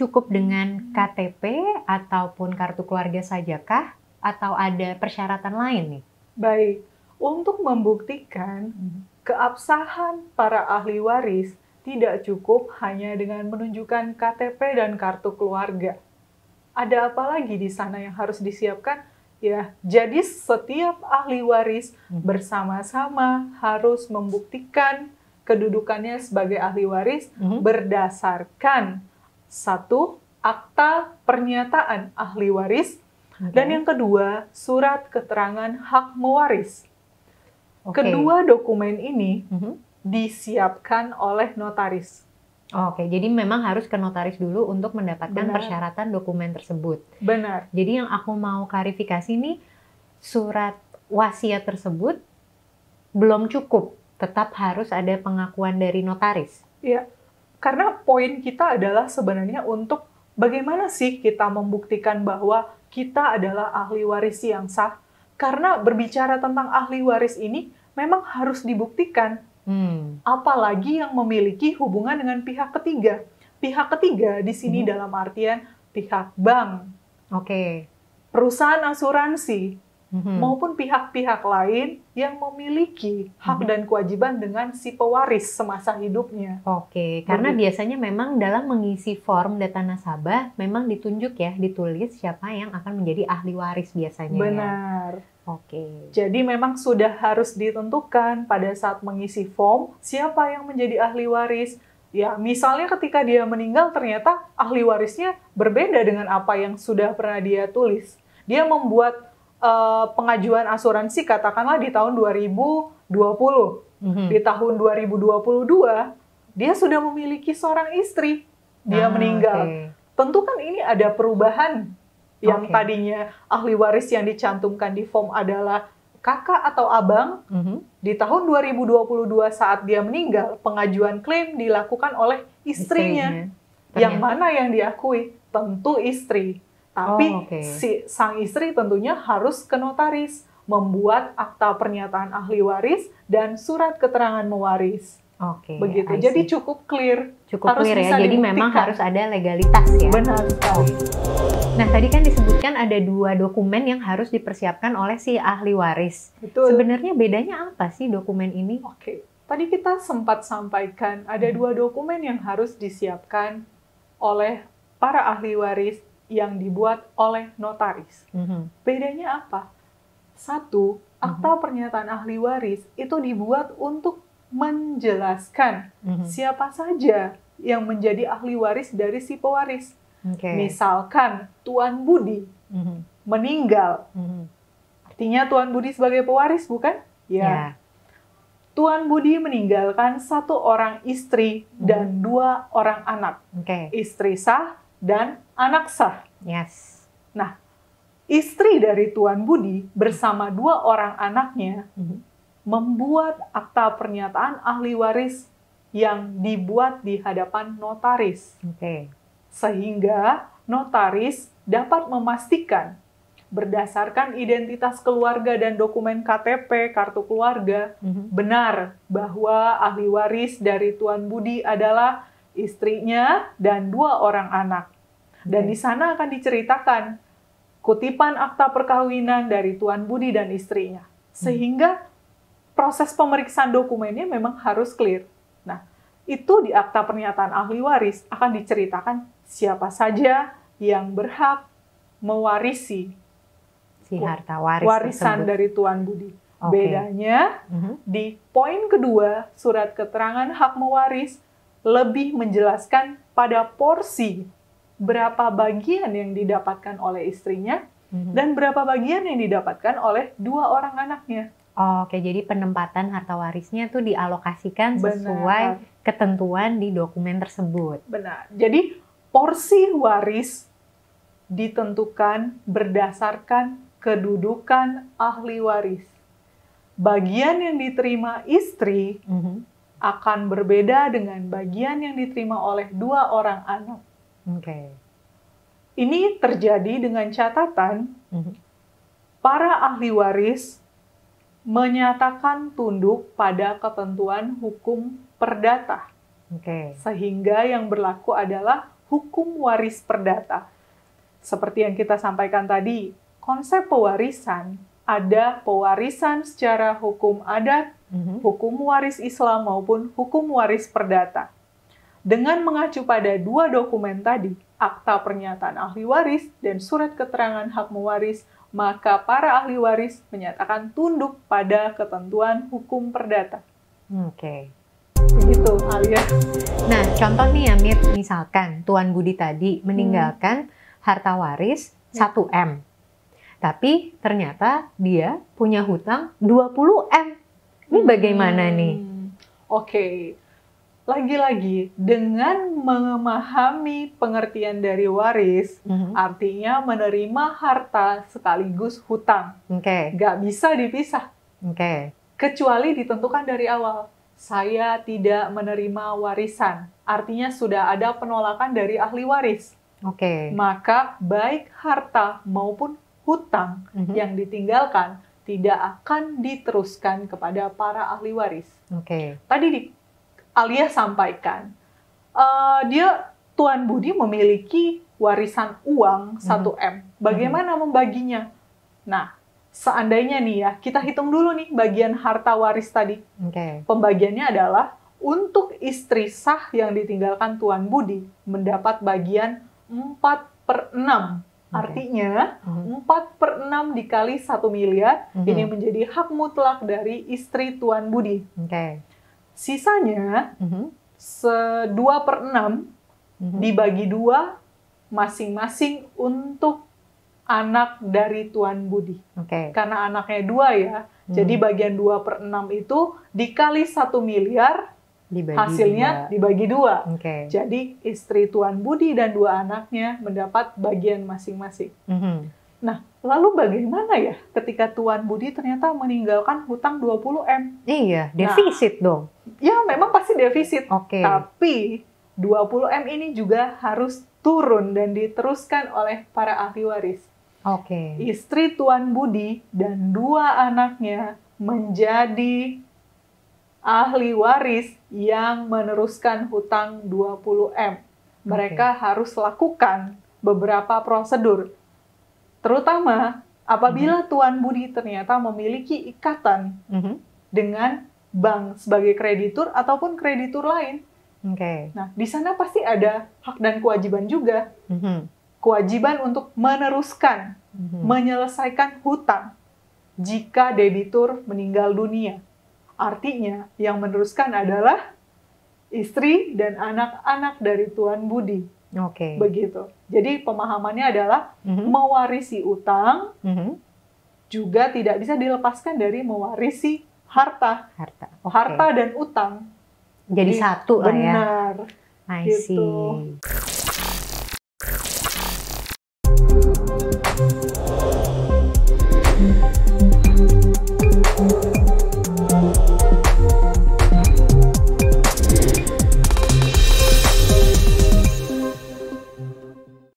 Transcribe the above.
cukup dengan KTP ataupun kartu keluarga sajakah? Atau ada persyaratan lain nih? Baik, untuk membuktikan keabsahan para ahli waris tidak cukup hanya dengan menunjukkan KTP dan kartu keluarga. Ada apa lagi di sana yang harus disiapkan? Ya, jadi setiap ahli waris bersama-sama harus membuktikan kedudukannya sebagai ahli waris berdasarkan satu, akta pernyataan ahli waris, dan yang kedua, surat keterangan hak mewaris. Kedua dokumen ini disiapkan oleh notaris. Oke, jadi memang harus ke notaris dulu untuk mendapatkan persyaratan dokumen tersebut. Benar. Jadi yang aku mau klarifikasi nih, surat wasiat tersebut belum cukup, tetap harus ada pengakuan dari notaris. Ya, karena poin kita adalah sebenarnya untuk bagaimana sih kita membuktikan bahwa kita adalah ahli waris yang sah. Karena berbicara tentang ahli waris ini memang harus dibuktikan. Apalagi yang memiliki hubungan dengan pihak ketiga. Pihak ketiga di sini dalam artian pihak bank, perusahaan asuransi, maupun pihak-pihak lain yang memiliki hak dan kewajiban dengan si pewaris semasa hidupnya. Karena biasanya memang dalam mengisi form data nasabah memang ditunjuk ya, ditulis siapa yang akan menjadi ahli waris biasanya. Benar. Jadi memang sudah harus ditentukan pada saat mengisi form siapa yang menjadi ahli waris. Ya, misalnya ketika dia meninggal ternyata ahli warisnya berbeda dengan apa yang sudah pernah dia tulis. Dia membuat pengajuan asuransi katakanlah di tahun 2020. Di tahun 2022 dia sudah memiliki seorang istri. Dia meninggal. Tentu kan ini ada perubahan. Yang tadinya ahli waris yang dicantumkan di form adalah kakak atau abang, di tahun 2022 saat dia meninggal, pengajuan klaim dilakukan oleh istrinya. Yang mana yang diakui? Tentu istri. Tapi si sang istri tentunya harus ke notaris, membuat akta pernyataan ahli waris dan surat keterangan mewaris. Begitu. Jadi cukup clear. Cukup clear ya. Jadi memang harus ada legalitas ya. Benar sekali. Nah, tadi kan disebutkan ada 2 dokumen yang harus dipersiapkan oleh si ahli waris. Betul. Sebenarnya bedanya apa sih dokumen ini? Tadi kita sempat sampaikan ada 2 dokumen yang harus disiapkan oleh para ahli waris yang dibuat oleh notaris. Bedanya apa? Satu, akta pernyataan ahli waris itu dibuat untuk menjelaskan siapa saja yang menjadi ahli waris dari si pewaris. Misalkan Tuan Budi meninggal, artinya Tuan Budi sebagai pewaris bukan? Ya. Tuan Budi meninggalkan 1 orang istri dan 2 orang anak. Istri sah dan anak sah. Nah, istri dari Tuan Budi bersama 2 orang anaknya membuat akta pernyataan ahli waris yang dibuat di hadapan notaris. Sehingga notaris dapat memastikan berdasarkan identitas keluarga dan dokumen KTP, kartu keluarga, benar bahwa ahli waris dari Tuan Budi adalah istrinya dan 2 orang anak. Dan di sana akan diceritakan kutipan akta perkawinan dari Tuan Budi dan istrinya. Sehingga proses pemeriksaan dokumennya memang harus clear. Nah, itu di akta pernyataan ahli waris akan diceritakan siapa saja yang berhak mewarisi si harta waris warisan dari Tuan Budi. Bedanya di poin kedua, surat keterangan hak mewaris lebih menjelaskan pada porsi berapa bagian yang didapatkan oleh istrinya dan berapa bagian yang didapatkan oleh 2 orang anaknya. Jadi penempatan harta warisnya tuh dialokasikan sesuai ketentuan di dokumen tersebut. Benar. Jadi porsi waris ditentukan berdasarkan kedudukan ahli waris. Bagian yang diterima istri akan berbeda dengan bagian yang diterima oleh 2 orang anak. Ini terjadi dengan catatan para ahli waris menyatakan tunduk pada ketentuan hukum perdata. Sehingga yang berlaku adalah hukum waris perdata. Seperti yang kita sampaikan tadi, konsep pewarisan ada pewarisan secara hukum adat, hukum waris Islam maupun hukum waris perdata. Dengan mengacu pada dua dokumen tadi, Akta Pernyataan Ahli Waris dan Surat Keterangan Hak Mewaris, maka para ahli waris menyatakan tunduk pada ketentuan hukum perdata. Oke. Begitu, Alia. Nah, contoh nih ya, Mir, misalkan Tuan Budi tadi meninggalkan harta waris 1M. Tapi ternyata dia punya hutang 20M. Ini bagaimana nih? Oke. Lagi-lagi, dengan memahami pengertian dari waris, artinya menerima harta sekaligus hutang. Nggak bisa dipisah. Kecuali ditentukan dari awal. Saya tidak menerima warisan. Artinya sudah ada penolakan dari ahli waris. Maka baik harta maupun hutang yang ditinggalkan tidak akan diteruskan kepada para ahli waris. Tadi Alia sampaikan, Tuan Budi memiliki warisan uang 1M. Bagaimana membaginya? Nah, seandainya nih ya, kita hitung dulu nih bagian harta waris tadi. Pembagiannya adalah untuk istri sah yang ditinggalkan Tuan Budi mendapat bagian 4/6. Artinya 4/6 dikali 1 miliar ini menjadi hak mutlak dari istri Tuan Budi. Sisanya 2/6 dibagi 2 masing-masing untuk anak dari Tuan Budi. Karena anaknya 2 ya, jadi bagian 2/6 itu dikali 1 miliar hasilnya dibagi 2. Jadi istri Tuan Budi dan 2 anaknya mendapat bagian masing-masing. Nah, lalu bagaimana ya ketika Tuan Budi ternyata meninggalkan hutang 20M? Iya, defisit dong. Ya, memang pasti defisit. Tapi 20M ini juga harus turun dan diteruskan oleh para ahli waris. Istri Tuan Budi dan 2 anaknya menjadi ahli waris yang meneruskan hutang 20M. Mereka harus lakukan beberapa prosedur. Terutama apabila Tuan Budi ternyata memiliki ikatan dengan bank sebagai kreditur ataupun kreditur lain. Nah, di sana pasti ada hak dan kewajiban juga. Kewajiban untuk meneruskan, menyelesaikan hutang jika debitur meninggal dunia. Artinya, yang meneruskan adalah istri dan anak-anak dari Tuan Budi. Begitu. Jadi pemahamannya adalah mewarisi utang juga tidak bisa dilepaskan dari mewarisi harta. Harta dan utang. Jadi satu lah ya. Benar. I see.